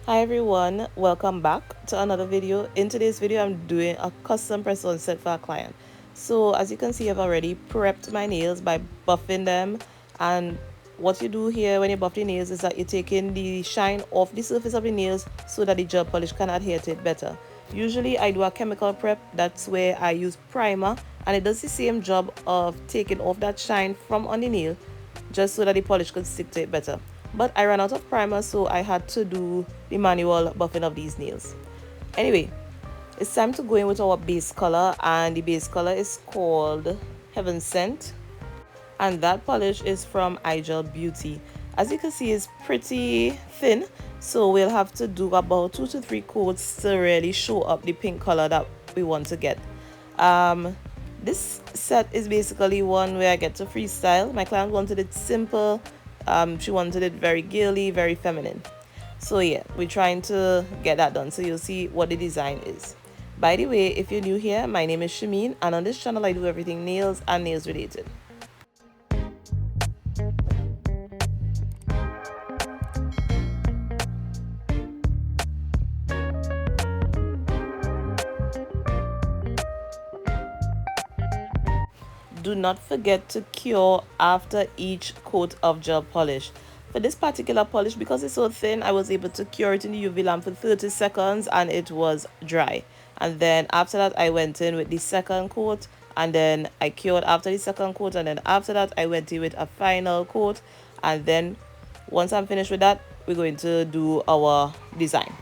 Hi everyone, welcome back to another video. In today's video, I'm doing a custom press-on set for a client. So as you can see, I've already prepped my nails by buffing them. And what you do here when you buff the nails is that you're taking the shine off the surface of the nails so that the gel polish can adhere to it better. Usually I do a chemical prep. That's where I use primer, and it does the same job of taking off that shine from on the nail just so that the polish could stick to it better. But I ran out of primer, so I had to do the manual buffing of these nails. Anyway, it's time to go in with our base color, and the base color is called Heaven Sent, and that polish is from iGel Beauty. As you can see, it's pretty thin, so we'll have to do about 2 to 3 coats to really show up the pink color that we want to get. This set is basically one where I get to freestyle. My client wanted it simple. She wanted it very girly, very feminine. So yeah, we're trying to get that done. So you'll see what the design is. By the way, if you're new here, my name is Shameen, and on this channel I do everything nails and nails related. Do not forget to cure after each coat of gel polish. For this particular polish, because it's so thin, I was able to cure it in the UV lamp for 30 seconds and it was dry. And then after that, I went in with the second coat, and then I cured after the second coat, and then after that, I went in with a final coat. And then once I'm finished with that, we're going to do our design.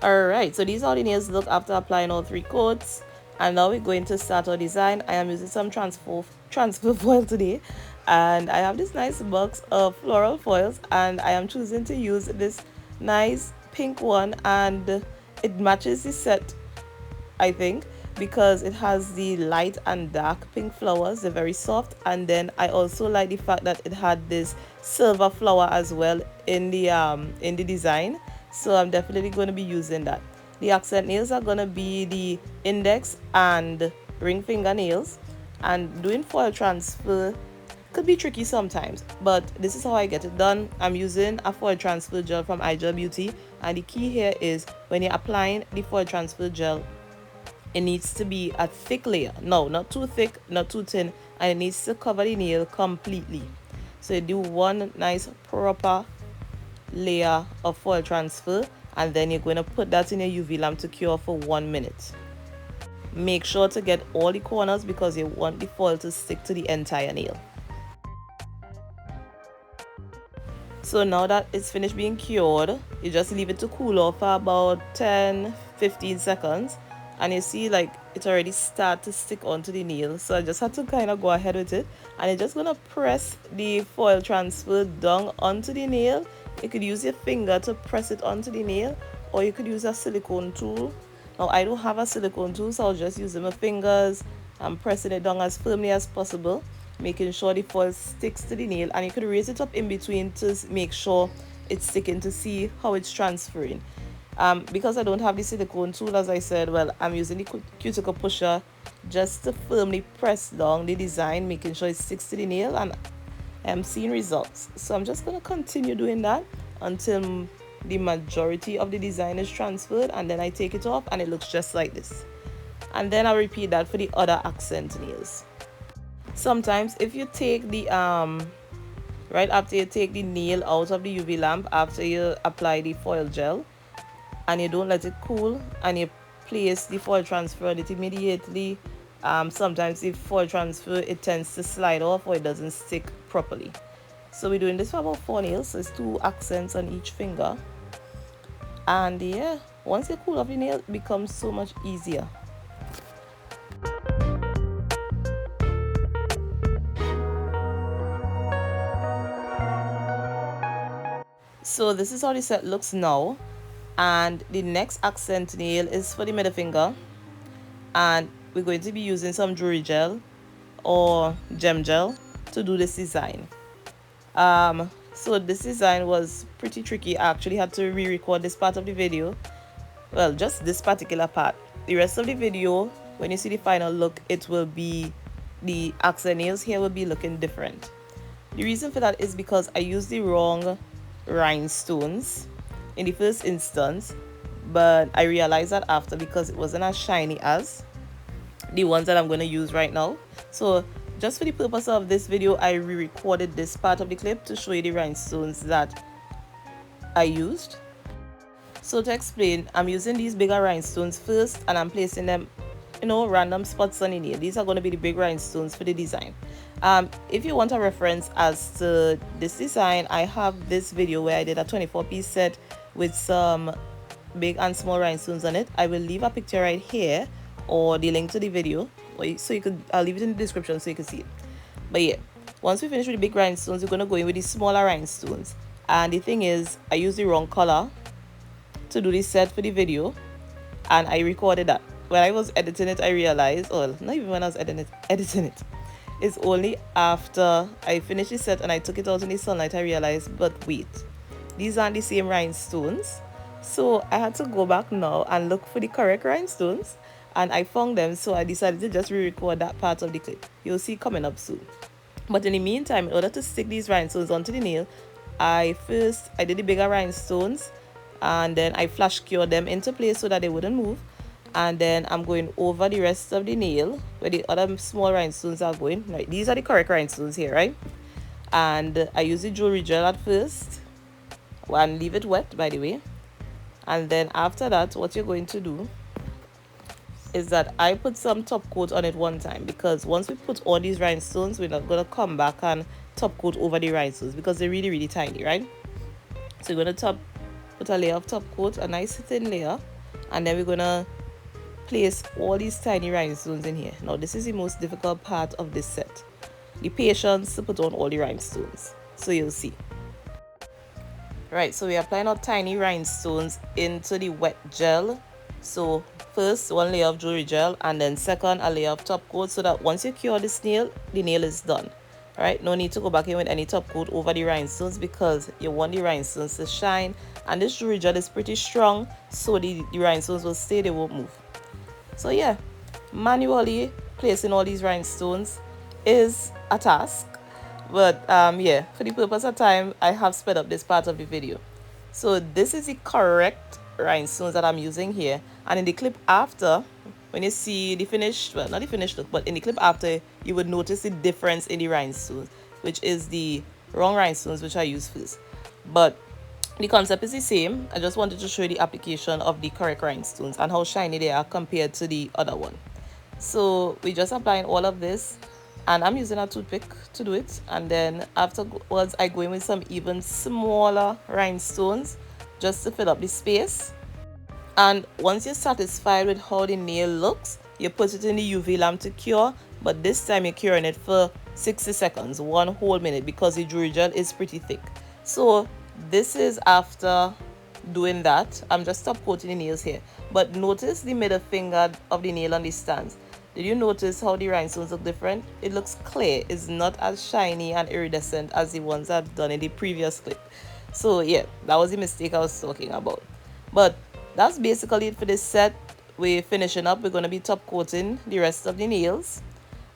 Alright, so these are the nails look after applying all 3 coats. And now we're going to start our design. I am using some transfer foil today. And I have this nice box of floral foils, and I am choosing to use this nice pink one, and it matches the set, I think, because it has the light and dark pink flowers. They're very soft, and then I also like the fact that it had this silver flower as well in the design. So I'm definitely going to be using that. The accent nails are going to be the index and ring finger nails, and doing foil transfer could be tricky sometimes, but this is how I get it done. I'm using a foil transfer gel from iGel Beauty, and the key here is when you're applying the foil transfer gel, it needs to be a thick layer. No, not too thick, not too thin, and it needs to cover the nail completely. So you do one nice proper layer of foil transfer, and then you're going to put that in your UV lamp to cure for 1 minute. Make sure to get all the corners because you want the foil to stick to the entire nail. So now that it's finished being cured, you just leave it to cool off for about 10-15 seconds, and you see like it already start to stick onto the nail. So I just had to kind of go ahead with it, and you're just gonna press the foil transfer down onto the nail. You could use your finger to press it onto the nail, or you could use a silicone tool. Now I don't have a silicone tool, so I'll just use my fingers and pressing it down as firmly as possible, making sure the foil sticks to the nail. And you could raise it up in between to make sure it's sticking, to see how it's transferring. Because I don't have the silicone tool, as I said, well, I'm using the cuticle pusher just to firmly press down the design, making sure it sticks to the nail, and I'm seeing results. So I'm just going to continue doing that until the majority of the design is transferred, and then I take it off and it looks just like this. And then I'll repeat that for the other accent nails. Sometimes if you take the right after you take the nail out of the UV lamp, after you apply the foil gel, and you don't let it cool, and you place the foil transfer on it immediately, sometimes the foil transfer, it tends to slide off or it doesn't stick properly. So we're doing this for about 4 nails, so it's 2 accents on each finger. And yeah, once you cool off the nail, it becomes so much easier. So this is how the set looks now, and the next accent nail is for the middle finger, and we're going to be using some jewelry gel or gem gel to do this design. So this design was pretty tricky. I actually had to re-record this part of the video, well, just this particular part. The rest of the video, when you see the final look, it will be, the accent nails here will be looking different. The reason for that is because I used the wrong rhinestones in the first instance, but I realized that after, because it wasn't as shiny as the ones that I'm going to use right now. So just for the purpose of this video, I re-recorded this part of the clip to show you the rhinestones that I used. So to explain, I'm using these bigger rhinestones first, and I'm placing them, random spots on the nail. These are going to be the big rhinestones for the design. If you want a reference as to this design, I have this video where I did a 24-piece set with some big and small rhinestones on it. I will leave a picture right here, or the link to the video, so you could, I'll leave it in the description so you can see it. But yeah, once we finish with the big rhinestones, we're going to go in with the smaller rhinestones. And the thing is, I used the wrong color to do this set for the video, and I recorded that. When I was editing it, I realized, well, not even when I was editing it, it's only after I finished the set and I took it out in the sunlight, I realized, but wait, these aren't the same rhinestones. So I had to go back now and look for the correct rhinestones, and I found them, so I decided to just re-record that part of the clip. You'll see coming up soon. But in the meantime, in order to stick these rhinestones onto the nail, I did the bigger rhinestones, and then I flash cured them into place so that they wouldn't move. And then I'm going over the rest of the nail where the other small rhinestones are going. Right, these are the correct rhinestones here, right? And I use the jewelry gel at first, and leave it wet, by the way. And then after that, what you're going to do is that I put some top coat on it one time, because once we put all these rhinestones, we're not going to come back and top coat over the rhinestones because they're really, really tiny, right? So you're going to put a layer of top coat, a nice thin layer, and then we're going to place all these tiny rhinestones in here. Now this is the most difficult part of this set, the patience to put on all the rhinestones. So you'll see. Right, so we're applying our tiny rhinestones into the wet gel. So first, one layer of jewelry gel, and then second, a layer of top coat, so that once you cure this nail, the nail is done. Alright, no need to go back in with any top coat over the rhinestones, because you want the rhinestones to shine, and this jewelry gel is pretty strong, so the rhinestones will stay, they won't move. So yeah, manually placing all these rhinestones is a task, but yeah, for the purpose of time, I have sped up this part of the video. So this is the correct rhinestones that I'm using here, and in the clip after, when you see the finished, well, not the finished look, but in the clip after, you would notice the difference in the rhinestones, which is the wrong rhinestones which I used first. But the concept is the same. I just wanted to show you the application of the correct rhinestones and how shiny they are compared to the other one. So we're just applying all of this, and I'm using a toothpick to do it, and then afterwards I go in with some even smaller rhinestones just to fill up the space. And once you're satisfied with how the nail looks, you put it in the UV lamp to cure, but this time you're curing it for 60 seconds, 1 whole minute, because the jewelry gel is pretty thick. So this is after doing that. I'm just top coating the nails here, but notice the middle finger of the nail on the stands. Did you notice how the rhinestones look different? It looks clear. It's not as shiny and iridescent as the ones I've done in the previous clip. So yeah, that was the mistake I was talking about. But that's basically it for this set. We're finishing up. We're going to be top coating the rest of the nails,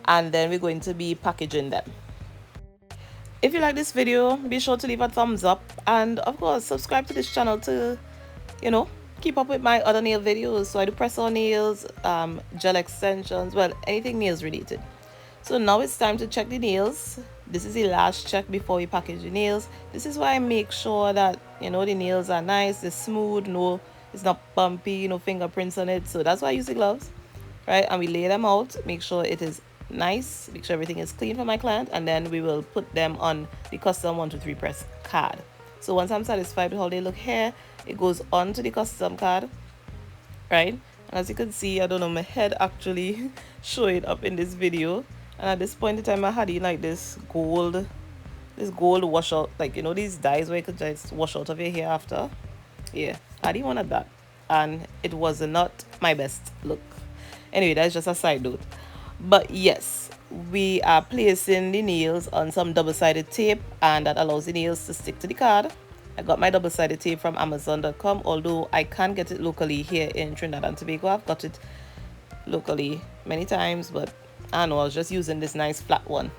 and then we're going to be packaging them. If you like this video, be sure to leave a thumbs up, and of course subscribe to this channel to, you know, keep up with my other nail videos. So I do press on nails, gel extensions, well, anything nails related. So now it's time to check the nails. This is the last check before we package the nails. This is why I make sure that, you know, the nails are nice, they're smooth, no, it's not bumpy, no fingerprints on it. So that's why I use the gloves, right? And we lay them out, make sure it is nice, make sure everything is clean for my client, and then we will put them on the custom 123 press card. So once I'm satisfied with how they look here, it goes on to the custom card, right? And as you can see, I don't know, my head actually showing up in this video. And at this point in time, I had in like this gold wash out, like, you know, these dyes where you could just wash out of your hair after. Yeah, I didn't want that, and it was not my best look. Anyway, that's just a side note. But yes, we are placing the nails on some double-sided tape, and that allows the nails to stick to the card. I got my double-sided tape from Amazon.com, although I can't get it locally here in Trinidad and Tobago. I've got it locally many times, but I don't know, I was just using this nice flat one.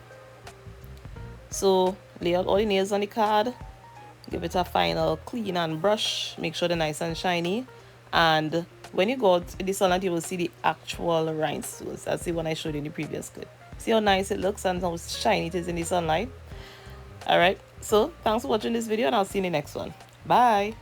So lay out all the nails on the card, give it a final clean and brush, make sure they're nice and shiny, and when you go out in the sunlight, you will see the actual rhinestones. That's the one I showed you in the previous clip. See how nice it looks and how shiny it is in the sunlight. Alright, so thanks for watching this video, and I'll see you in the next one. Bye.